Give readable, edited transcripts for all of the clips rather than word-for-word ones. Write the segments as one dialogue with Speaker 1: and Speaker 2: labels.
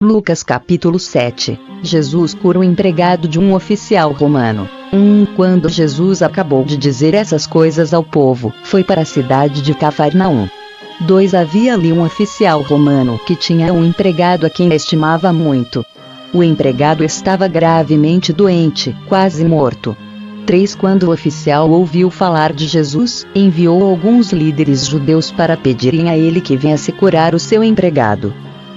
Speaker 1: Lucas capítulo 7. Jesus cura o empregado de um oficial romano. Quando Jesus acabou de dizer essas coisas ao povo, foi para a cidade de Cafarnaum. 2. Havia ali um oficial romano que tinha um empregado a quem estimava muito. O empregado estava gravemente doente, quase morto. 3. Quando o oficial ouviu falar de Jesus, enviou alguns líderes judeus para pedirem a ele que viesse curar o seu empregado.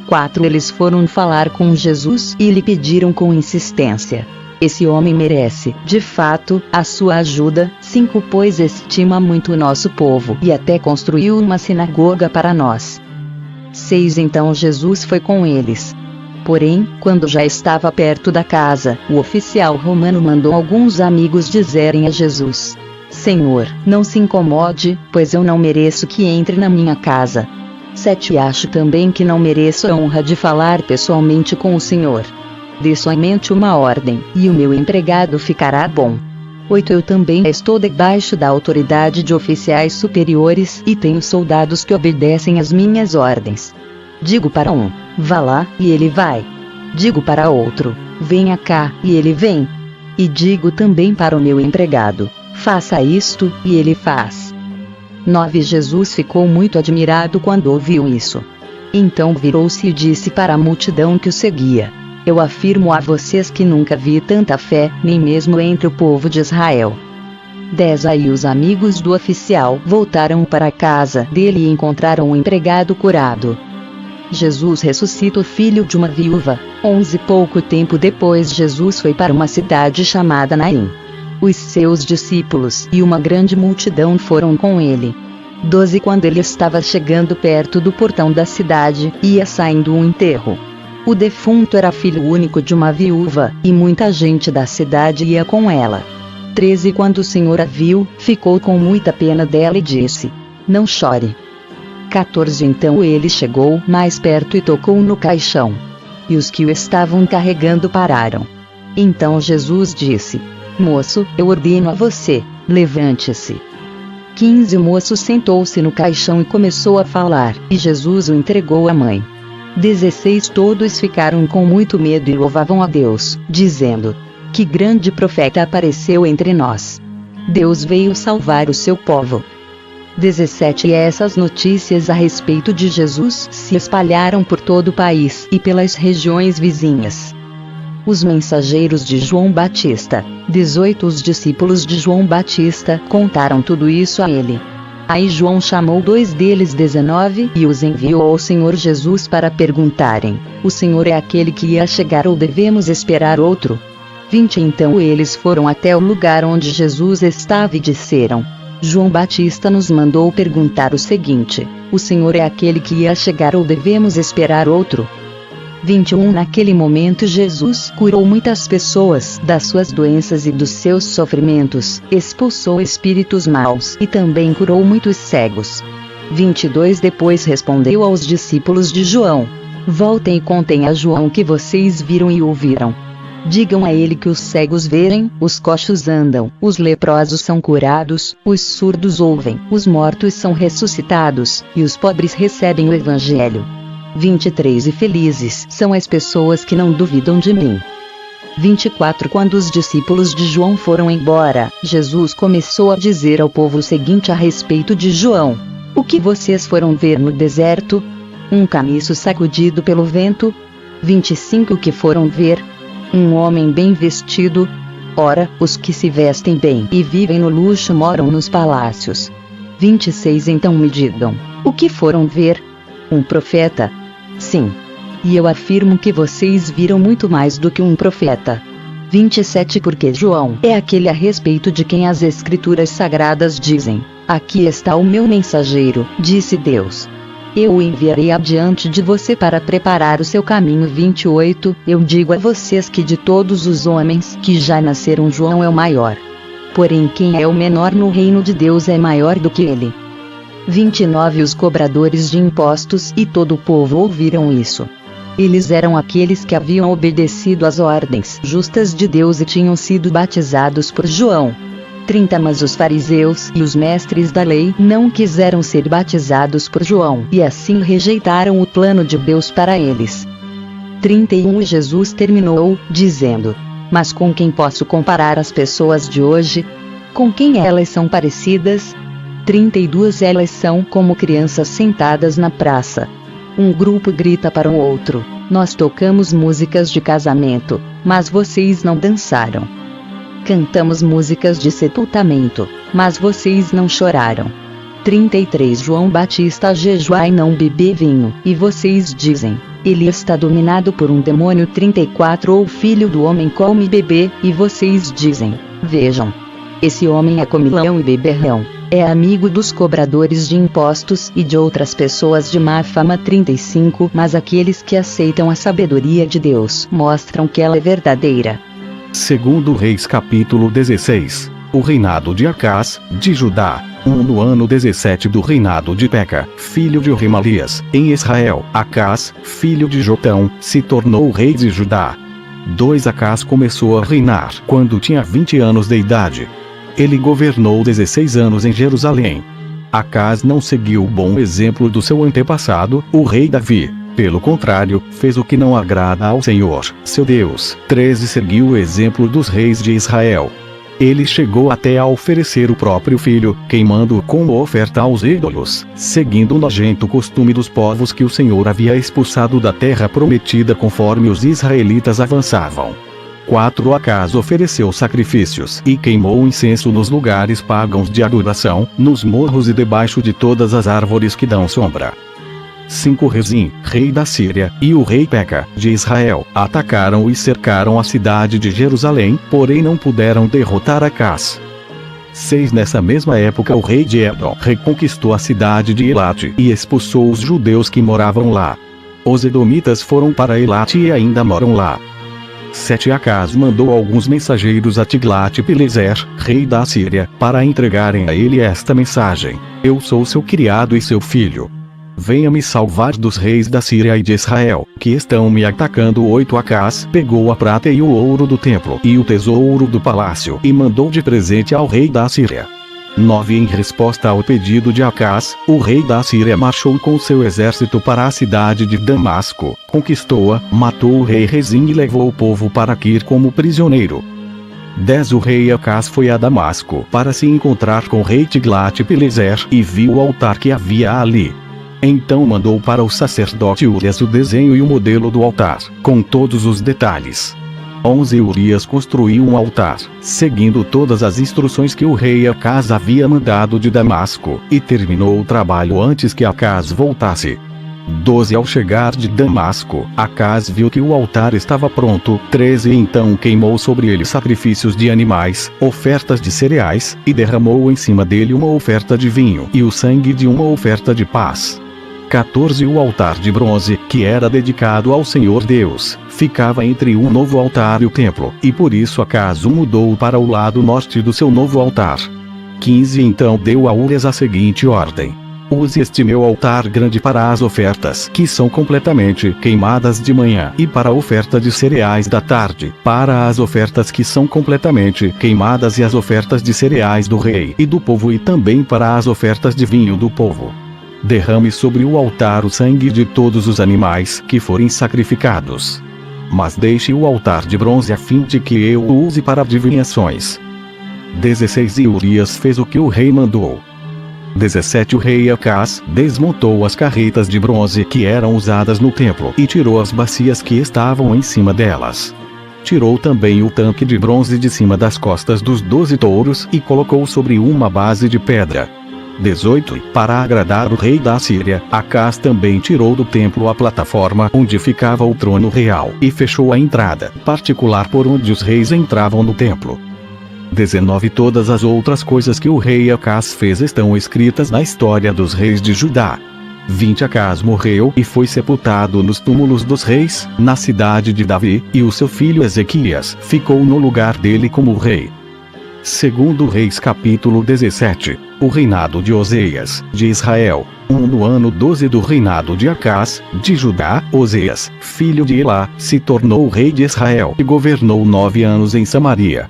Speaker 1: 4. Eles foram falar com Jesus e lhe pediram com insistência: esse homem merece, de fato, a sua ajuda. 5. Pois estima muito o nosso povo e até construiu uma sinagoga para nós. 6. Então Jesus foi com eles. Porém, quando já estava perto da casa, o oficial romano mandou alguns amigos dizerem a Jesus: Senhor, não se incomode, pois eu não mereço que entre na minha casa. 7. Acho também que não mereço a honra de falar pessoalmente com o Senhor. Dê somente uma ordem, e o meu empregado ficará bom. 8. Eu também estou debaixo da autoridade de oficiais superiores e tenho soldados que obedecem às minhas ordens. Digo para um: vá lá, e ele vai. Digo para outro: venha cá, e ele vem. E digo também para o meu empregado: faça isto, e ele faz. 9. Jesus ficou muito admirado quando ouviu isso. Então virou-se e disse para a multidão que o seguia: eu afirmo a vocês que nunca vi tanta fé, nem mesmo entre o povo de Israel. 10. Aí os amigos do oficial voltaram para a casa dele e encontraram o empregado curado. Jesus ressuscita o filho de uma viúva. 11. Pouco tempo depois Jesus foi para uma cidade chamada Naim. Os seus discípulos e uma grande multidão foram com ele. 12. Quando ele estava chegando perto do portão da cidade, ia saindo um enterro. O defunto era filho único de uma viúva, e muita gente da cidade ia com ela. 13. Quando o Senhor a viu, ficou com muita pena dela e disse: não chore. 14. Então ele chegou mais perto e tocou no caixão. E os que o estavam carregando pararam. Então Jesus disse: moço, eu ordeno a você, levante-se. 15. O moço sentou-se no caixão e começou a falar, e Jesus o entregou à mãe. 16. Todos ficaram com muito medo e louvavam a Deus, dizendo: que grande profeta apareceu entre nós. Deus veio salvar o seu povo. 17. E essas notícias a respeito de Jesus se espalharam por todo o país e pelas regiões vizinhas. Os mensageiros de João Batista. 18. Os discípulos de João Batista contaram tudo isso a ele. Aí João chamou 2 deles. 19. E os enviou ao Senhor Jesus para perguntarem: o Senhor é aquele que ia chegar ou devemos esperar outro? 20. Então eles foram até o lugar onde Jesus estava e disseram: João Batista nos mandou perguntar o seguinte: o Senhor é aquele que ia chegar ou devemos esperar outro? 21. Naquele momento Jesus curou muitas pessoas das suas doenças e dos seus sofrimentos, expulsou espíritos maus e também curou muitos cegos. 22. Depois respondeu aos discípulos de João: voltem e contem a João o que vocês viram e ouviram. Digam a ele que os cegos veem, os coxos andam, os leprosos são curados, os surdos ouvem, os mortos são ressuscitados, e os pobres recebem o evangelho. 23. E felizes são as pessoas que não duvidam de mim. 24. Quando os discípulos de João foram embora, Jesus começou a dizer ao povo o seguinte a respeito de João: o que vocês foram ver no deserto? Um caniço sacudido pelo vento? 25. O que foram ver? Um homem bem vestido? Ora, os que se vestem bem e vivem no luxo moram nos palácios. 26. Então me digam: o que foram ver? Um profeta? Sim. E eu afirmo que vocês viram muito mais do que um profeta. 27. Porque João é aquele a respeito de quem as Escrituras Sagradas dizem: aqui está o meu mensageiro, disse Deus. Eu o enviarei adiante de você para preparar o seu caminho. 28. Eu digo a vocês que de todos os homens que já nasceram, João é o maior. Porém quem é o menor no reino de Deus é maior do que ele. 29. Os cobradores de impostos e todo o povo ouviram isso. Eles eram aqueles que haviam obedecido às ordens justas de Deus e tinham sido batizados por João. 30. Mas os fariseus e os mestres da lei não quiseram ser batizados por João e assim rejeitaram o plano de Deus para eles. 31 Jesus terminou, dizendo: Mas com quem posso comparar as pessoas de hoje? Com quem elas são parecidas? 32 Elas são como crianças sentadas na praça. Um grupo grita para o outro: Nós tocamos músicas de casamento, mas vocês não dançaram. Cantamos músicas de sepultamento, mas vocês não choraram. 33 João Batista jejuar e não beber vinho, e vocês dizem: Ele está dominado por um demônio. 34 O filho do homem come e bebe, e vocês dizem: Vejam, esse homem é comilão e beberrão, é amigo dos cobradores de impostos e de outras pessoas de má fama. 35 Mas aqueles que aceitam a sabedoria de Deus mostram que ela é verdadeira.
Speaker 2: Segundo Reis capítulo 16. O reinado de Acás, de Judá. No ano 17 do reinado de Peca, filho de Remalias, em Israel, Acás, filho de Jotão, se tornou rei de Judá. 2 Acás começou a reinar quando tinha 20 anos de idade. Ele governou 16 anos em Jerusalém. Acás não seguiu o bom exemplo do seu antepassado, o rei Davi. Pelo contrário, fez o que não agrada ao Senhor, seu Deus. 13 Seguiu o exemplo dos reis de Israel. Ele chegou até a oferecer o próprio filho, queimando-o como oferta aos ídolos, seguindo o nojento costume dos povos que o Senhor havia expulsado da terra prometida conforme os israelitas avançavam. 4 Acás ofereceu sacrifícios e queimou incenso nos lugares pagãos de adoração, nos morros e debaixo de todas as árvores que dão sombra. 5 Rezim, rei da Síria, e o rei Peca, de Israel, atacaram e cercaram a cidade de Jerusalém, porém não puderam derrotar Acás. 6 Nessa mesma época o rei de Edom reconquistou a cidade de Elate e expulsou os judeus que moravam lá. Os edomitas foram para Elate e ainda moram lá. 7 Acás mandou alguns mensageiros a Tiglat-Pileser, rei da Síria, para entregarem a ele esta mensagem: Eu sou seu criado e seu filho. Venha me salvar dos reis da Síria e de Israel, que estão me atacando. 8 Acás pegou a prata e o ouro do templo e o tesouro do palácio e mandou de presente ao rei da Síria. 9 Em resposta ao pedido de Acás, o rei da Síria marchou com seu exército para a cidade de Damasco, conquistou-a, matou o rei Rezim e levou o povo para Quir como prisioneiro. 10 O rei Acás foi a Damasco para se encontrar com o rei Tiglat-Pileser e viu o altar que havia ali. Então mandou para o sacerdote Urias o desenho e o modelo do altar, com todos os detalhes. 11 Urias construiu um altar, seguindo todas as instruções que o rei Acás havia mandado de Damasco, e terminou o trabalho antes que Acás voltasse. 12 Ao chegar de Damasco, Acás viu que o altar estava pronto. 13 Então queimou sobre ele sacrifícios de animais, ofertas de cereais, e derramou em cima dele uma oferta de vinho e o sangue de uma oferta de paz. 14 O altar de bronze, que era dedicado ao Senhor Deus, ficava entre o novo altar e o templo, e por isso Acás o mudou para o lado norte do seu novo altar. 15 Então deu a Urias a seguinte ordem: Use este meu altar grande para as ofertas que são completamente queimadas de manhã, e para a oferta de cereais da tarde, para as ofertas que são completamente queimadas e as ofertas de cereais do rei e do povo, e também para as ofertas de vinho do povo. Derrame sobre o altar o sangue de todos os animais que forem sacrificados. Mas deixe o altar de bronze a fim de que eu o use para adivinhações. 16 E Urias fez o que o rei mandou. 17 O rei Acás desmontou as carretas de bronze que eram usadas no templo e tirou as bacias que estavam em cima delas. Tirou também o tanque de bronze de cima das costas dos 12 touros e colocou sobre uma base de pedra. 18 Para agradar o rei da Síria, Acás também tirou do templo a plataforma onde ficava o trono real e fechou a entrada particular por onde os reis entravam no templo. 19 Todas as outras coisas que o rei Acás fez estão escritas na história dos reis de Judá. 20 Acás morreu e foi sepultado nos túmulos dos reis, na cidade de Davi, e o seu filho Ezequias ficou no lugar dele como rei. Segundo Reis capítulo 17. O reinado de Oseias, de Israel. No ano 12 do reinado de Acás, de Judá, Oseias, filho de Elá, se tornou rei de Israel e governou 9 anos em Samaria.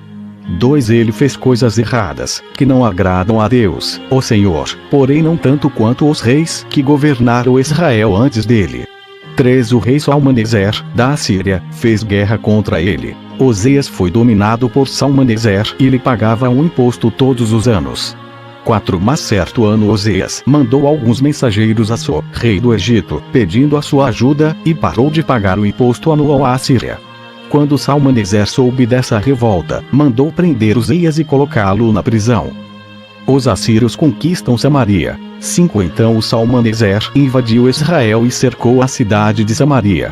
Speaker 2: 2 Ele fez coisas erradas, que não agradam a Deus, o Senhor, porém não tanto quanto os reis que governaram Israel antes dele. 3. O rei Salmaneser, da Assíria, fez guerra contra ele. Oseias foi dominado por Salmaneser e lhe pagava um imposto todos os anos. 4. Mas certo ano Oseias mandou alguns mensageiros a So, rei do Egito, pedindo a sua ajuda, e parou de pagar o imposto anual à Assíria. Quando Salmaneser soube dessa revolta, mandou prender Oseias e colocá-lo na prisão. Os assírios conquistam Samaria. 5. Então o Salmaneser invadiu Israel e cercou a cidade de Samaria.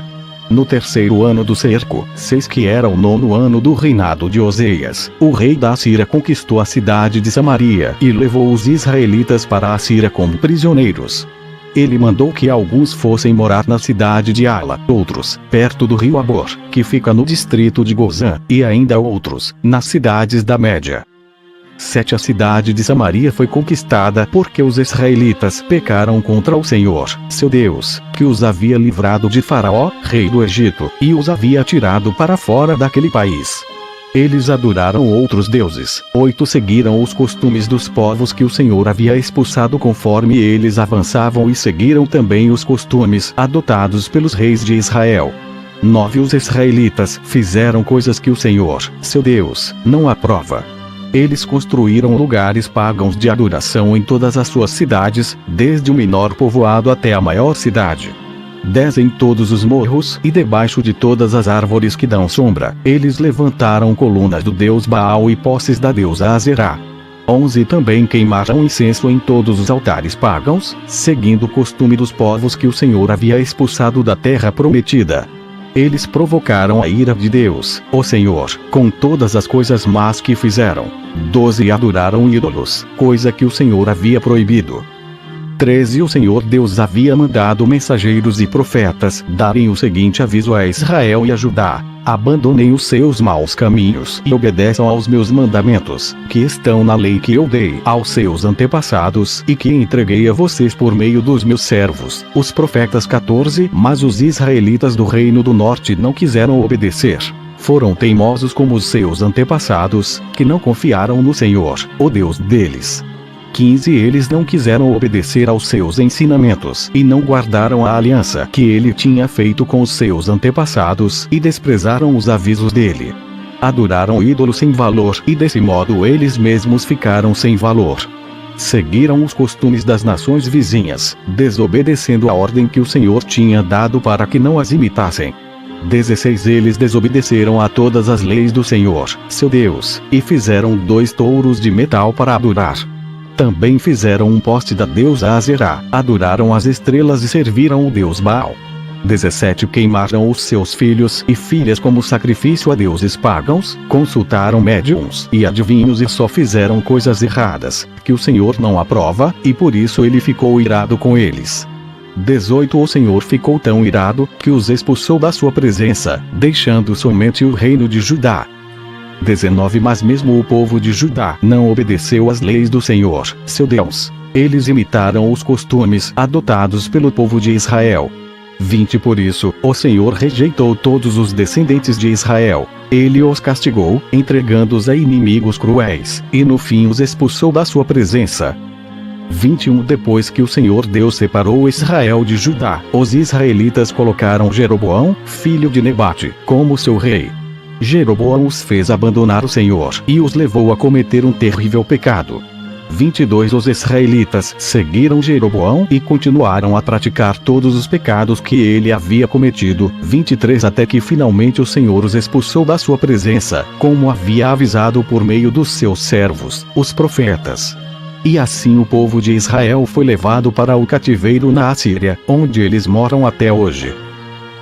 Speaker 2: No terceiro ano do cerco, 6, que era o 9º ano do reinado de Oseias, o rei da Assíria conquistou a cidade de Samaria e levou os israelitas para a Assíria como prisioneiros. Ele mandou que alguns fossem morar na cidade de Ala, outros, perto do rio Abor, que fica no distrito de Gozã, e ainda outros, nas cidades da Média. 7. A cidade de Samaria foi conquistada porque os israelitas pecaram contra o Senhor, seu Deus, que os havia livrado de Faraó, rei do Egito, e os havia tirado para fora daquele país. Eles adoraram outros deuses. 8. Seguiram os costumes dos povos que o Senhor havia expulsado conforme eles avançavam e seguiram também os costumes adotados pelos reis de Israel. 9. Os israelitas fizeram coisas que o Senhor, seu Deus, não aprova. Eles construíram lugares pagãos de adoração em todas as suas cidades, desde o menor povoado até a maior cidade. 10. Em todos os morros e debaixo de todas as árvores que dão sombra, eles levantaram colunas do deus Baal e postes da deusa Azerá. 11. Também queimaram incenso em todos os altares pagãos, seguindo o costume dos povos que o Senhor havia expulsado da terra prometida. Eles provocaram a ira de Deus, o Senhor, com todas as coisas más que fizeram. 12. Adoraram ídolos, coisa que o Senhor havia proibido. 13. O Senhor Deus havia mandado mensageiros e profetas darem o seguinte aviso a Israel e a Judá: abandonem os seus maus caminhos e obedeçam aos meus mandamentos, que estão na lei que eu dei aos seus antepassados e que entreguei a vocês por meio dos meus servos, os profetas. 14. Mas os israelitas do reino do norte não quiseram obedecer. Foram teimosos como os seus antepassados, que não confiaram no Senhor, o Deus deles. 15. Eles não quiseram obedecer aos seus ensinamentos e não guardaram a aliança que ele tinha feito com os seus antepassados e desprezaram os avisos dele. Adoraram ídolos sem valor e desse modo eles mesmos ficaram sem valor. Seguiram os costumes das nações vizinhas, desobedecendo a ordem que o Senhor tinha dado para que não as imitassem. 16. Eles desobedeceram a todas as leis do Senhor, seu Deus, e fizeram 2 touros de metal para adorar. Também fizeram um poste da deusa Azerá, adoraram as estrelas e serviram o deus Baal. 17. Queimaram os seus filhos e filhas como sacrifício a deuses pagãos, consultaram médiuns e adivinhos e só fizeram coisas erradas, que o Senhor não aprova, e por isso ele ficou irado com eles. 18. O Senhor ficou tão irado, que os expulsou da sua presença, deixando somente o reino de Judá. 19. Mas mesmo o povo de Judá não obedeceu às leis do Senhor, seu Deus. Eles imitaram os costumes adotados pelo povo de Israel. 20. Por isso, o Senhor rejeitou todos os descendentes de Israel. Ele os castigou, entregando-os a inimigos cruéis, e no fim os expulsou da sua presença. 21. Depois que o Senhor Deus separou Israel de Judá, os israelitas colocaram Jeroboão, filho de Nebate, como seu rei. Jeroboão os fez abandonar o Senhor e os levou a cometer um terrível pecado. 22. Os israelitas seguiram Jeroboão e continuaram a praticar todos os pecados que ele havia cometido. 23. Até que finalmente o Senhor os expulsou da sua presença, como havia avisado por meio dos seus servos, os profetas. E assim o povo de Israel foi levado para o cativeiro na Assíria, onde eles moram até hoje.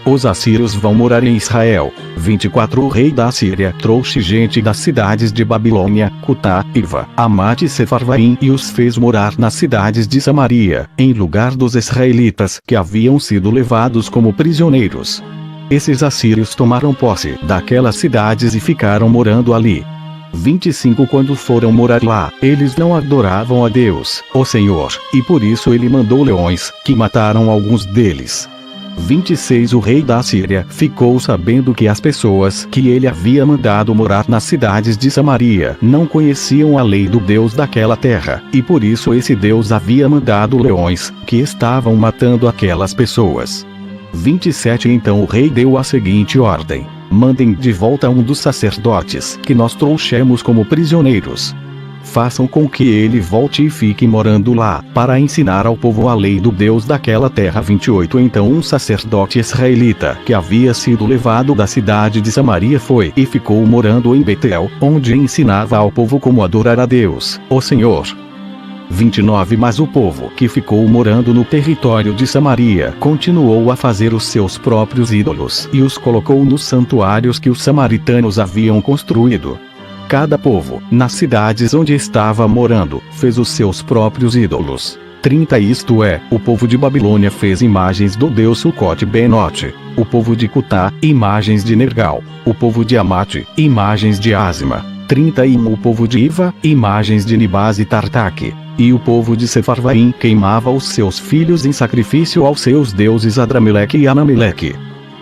Speaker 2: Os assírios vão morar em Israel. 24. O rei da Assíria trouxe gente das cidades de Babilônia, Cutá, Iva, Amate e Sefarvaim e os fez morar nas cidades de Samaria, em lugar dos israelitas que haviam sido levados como prisioneiros. Esses assírios tomaram posse daquelas cidades e ficaram morando ali. 25. Quando foram morar lá, eles não adoravam a Deus, o Senhor, e por isso ele mandou leões, que mataram alguns deles. 26. O rei da Assíria ficou sabendo que as pessoas que ele havia mandado morar nas cidades de Samaria não conheciam a lei do Deus daquela terra, e por isso esse Deus havia mandado leões, que estavam matando aquelas pessoas. 27 Então o rei deu a seguinte ordem: mandem de volta um dos sacerdotes que nós trouxemos como prisioneiros. Façam com que ele volte e fique morando lá, para ensinar ao povo a lei do Deus daquela terra. 28 Então um sacerdote israelita, que havia sido levado da cidade de Samaria, foi e ficou morando em Betel, onde ensinava ao povo como adorar a Deus, o Senhor. 29 Mas o povo que ficou morando no território de Samaria continuou a fazer os seus próprios ídolos e os colocou nos santuários que os samaritanos haviam construído. Cada povo, nas cidades onde estava morando, fez os seus próprios ídolos. 30 Isto é, o povo de Babilônia fez imagens do deus Sucote-Benote, o povo de Cutá, imagens de Nergal, o povo de Amate, imagens de Asma. 31 O povo de Iva, imagens de Nibás e Tartaque. E o povo de Sefarvaim queimava os seus filhos em sacrifício aos seus deuses Adrameleque e Anameleque.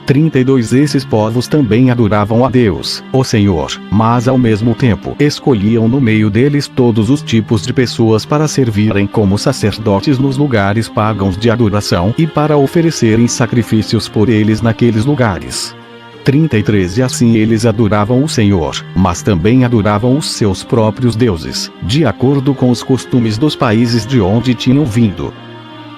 Speaker 2: 32 Esses povos também adoravam a Deus, o Senhor, mas ao mesmo tempo escolhiam no meio deles todos os tipos de pessoas para servirem como sacerdotes nos lugares pagãos de adoração e para oferecerem sacrifícios por eles naqueles lugares. 33 E assim eles adoravam o Senhor, mas também adoravam os seus próprios deuses, de acordo com os costumes dos países de onde tinham vindo.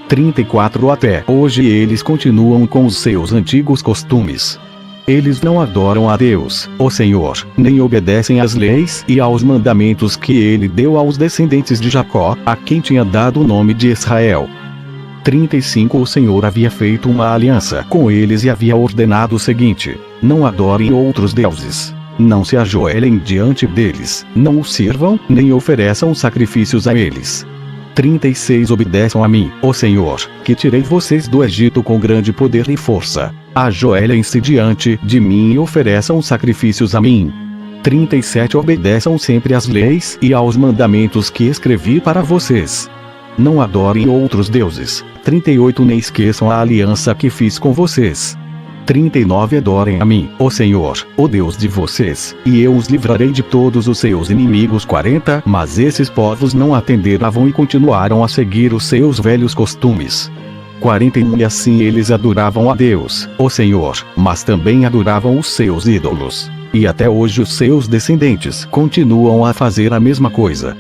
Speaker 2: 34 Até hoje eles continuam com os seus antigos costumes. Eles não adoram a Deus, o Senhor, nem obedecem às leis e aos mandamentos que ele deu aos descendentes de Jacó, a quem tinha dado o nome de Israel. 35 O Senhor havia feito uma aliança com eles e havia ordenado o seguinte: não adorem outros deuses. Não se ajoelhem diante deles, não os sirvam, nem ofereçam sacrifícios a eles. 36 Obedeçam a mim, ó Senhor, que tirei vocês do Egito com grande poder e força. Ajoelhem-se diante de mim e ofereçam sacrifícios a mim. 37 Obedeçam sempre às leis e aos mandamentos que escrevi para vocês. Não adorem outros deuses. 38 Nem esqueçam a aliança que fiz com vocês. 39 Adorem a mim, ó Senhor, o Deus de vocês, e eu os livrarei de todos os seus inimigos. 40 Mas esses povos não atenderam e continuaram a seguir os seus velhos costumes. 41 E assim eles adoravam a Deus, o Senhor, mas também adoravam os seus ídolos. E até hoje os seus descendentes continuam a fazer a mesma coisa.